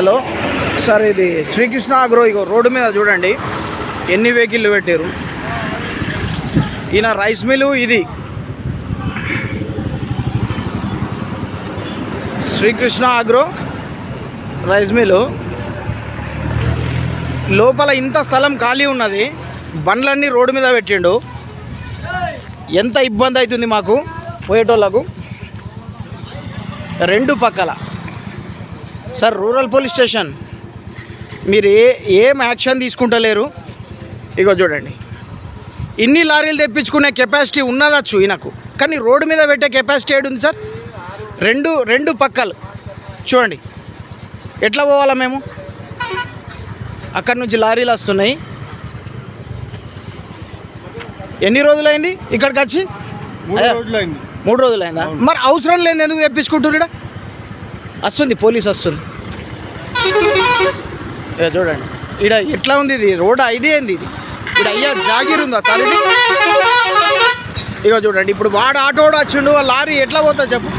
Hello sir, ఇది Srikrishna agro. ఇగో road మీద చూడండి ఎన్ని వెహికల్లు పెట్టారు. ఈయన రైస్ మిల్లు, ఇది శ్రీకృష్ణ అగ్రో రైస్ మిల్లు. లోపల ఇంత స్థలం ఖాళీ ఉన్నది, బండ్లన్నీ రోడ్డు మీద పెట్టిండు. ఎంత ఇబ్బంది అవుతుంది మాకు పోయేటోళ్ళకు. రెండు పక్కల సార్ రూరల్ పోలీస్ స్టేషన్, మీరు ఏం యాక్షన్ తీసుకుంటలేరు. ఇగో చూడండి, ఇన్ని లారీలు తెప్పించుకునే కెపాసిటీ ఉన్నదచ్చు ఈయనకు, కానీ రోడ్డు మీద పెట్టే కెపాసిటీ ఏడుంది సార్? రెండు పక్కలు చూడండి, ఎట్లా పోవాలా మేము? అక్కడి నుంచి లారీలు వస్తున్నాయి. ఎన్ని రోజులైంది ఇక్కడికి వచ్చి? 3 రోజులైందా? మరి అవసరం లేదు ఎందుకు తెప్పించుకుంటున్నారు? ఇక్కడ వస్తుంది, పోలీస్ వస్తుంది. చూడండి ఇక్కడ ఎట్లా ఉంది, ఇది రోడ్ ఇదే ఏంది? ఇది ఇక్కడ అయ్యా జాగీర్ ఉందా సార్? ఇది ఇక చూడండి, ఇప్పుడు వాడు ఆటో వచ్చిండు, లారీ ఎట్లా పోతా చెప్పు?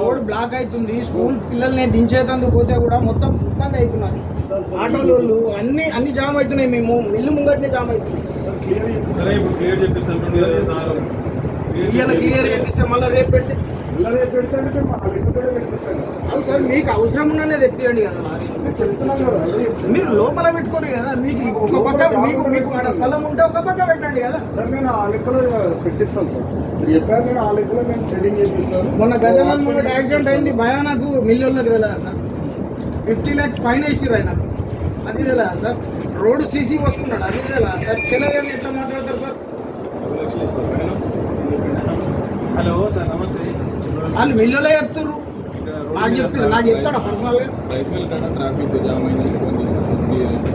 రోడ్ బ్లాక్ అవుతుంది. స్కూల్ పిల్లల్ని దించేతందుకు పోతే కూడా మొత్తం ఇబ్బంది అవుతున్నది. ఆటోలు అన్ని జామ్ అవుతున్నాయి. మేము మిల్లు ముంగట్నే జామ్ అవుతున్నాయి. క్లియర్ చేపిస్తే మళ్ళీ రేపు పెడితే అవును సార్, మీకు అవసరం ఉన్నదే తెప్పియండి కదా లారీ. మీరు లోపల పెట్టుకోరు కదా, మీకు ఒక పక్క మీకు స్థలం ఉంటే ఒక పక్క పెట్టండి కదా సార్. నేను ఆ లెక్కలో పెట్టిస్తాను సార్, చెప్పారు. నేను ఆ లెక్కలో మేము షెడ్యూల్ చేపిస్తాను. మొన్న గజమాన్ ముందు యాక్సిడెంట్ అయింది, భయానకు మిల్లులకు తెలియదా సార్? 50 lakhs పైన వేసిర్రు ఆయన, అది తెలియదా సార్? రోడ్డు సీసీ వస్తున్నాడు, అది తెలియదా సార్? తెలియదేమి ఎట్లా మాట్లాడతారు సార్? హలో సార్, నమస్తే. వాళ్ళు మిల్లులే చెప్తున్నారు, నాకు చెప్తాడా పర్సనల్గా? రైస్ మిల్ కన్నా ట్రాఫిక్ జామ్ అయింది.